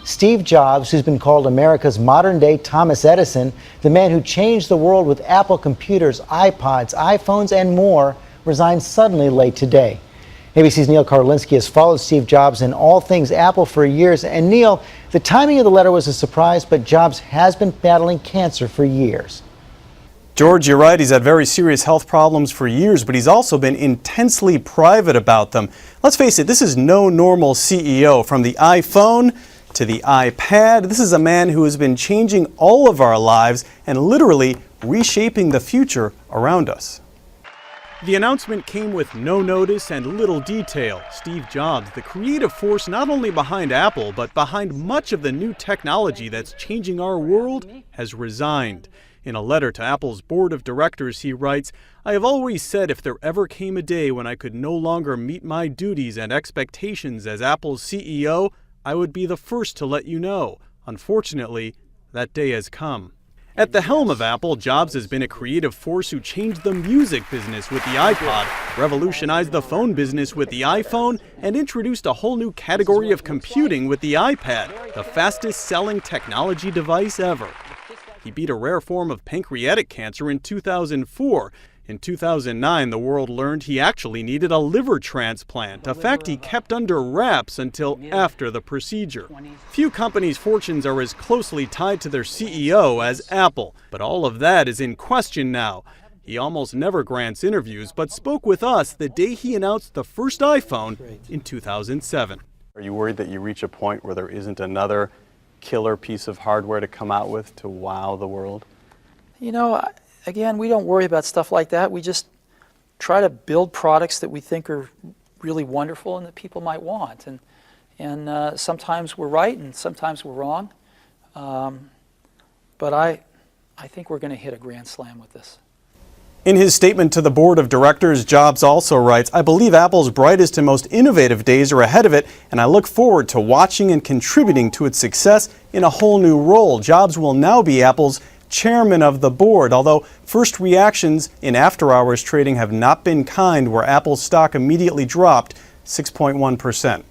Steve Jobs, who's been called America's modern-day Thomas Edison, the man who changed the world with Apple computers, iPods, iPhones, and more, resigned suddenly late today. ABC's Neil Karolinsky has followed Steve Jobs in all things Apple for years. And Neil, the timing of the letter was a surprise, but Jobs has been battling cancer for years. George, you're right. He's had very serious health problems for years, but he's also been intensely private about them. Let's face it, this is no normal CEO. From the iPhone to the iPad, this is a man who has been changing all of our lives and literally reshaping the future around us. The announcement came with no notice and little detail. Steve Jobs, the creative force not only behind Apple, but behind much of the new technology that's changing our world, has resigned. In a letter to Apple's board of directors, he writes, "I have always said if there ever came a day when I could no longer meet my duties and expectations as Apple's CEO, I would be the first to let you know. Unfortunately, that day has come." At the helm of Apple, Jobs has been a creative force who changed the music business with the iPod, revolutionized the phone business with the iPhone, and introduced a whole new category of computing with the iPad, the fastest-selling technology device ever. He beat a rare form of pancreatic cancer in 2004. In 2009, the world learned he actually needed a liver transplant, a fact he kept under wraps until after the procedure. Few companies' fortunes are as closely tied to their CEO as Apple, but all of that is in question now. He almost never grants interviews, but spoke with us the day he announced the first iPhone in 2007. Are you worried that you reach a point where there isn't another killer piece of hardware to come out with to wow the world? You know, again, we don't worry about stuff like that. We just try to build products that we think are really wonderful and that people might want. And sometimes we're right and sometimes we're wrong. But I think we're going to hit a grand slam with this. In his statement to the board of directors, Jobs also writes, "I believe Apple's brightest and most innovative days are ahead of it, and I look forward to watching and contributing to its success in a whole new role." Jobs will now be Apple's chairman of the board, although first reactions in after-hours trading have not been kind, where Apple's stock immediately dropped 6.1%.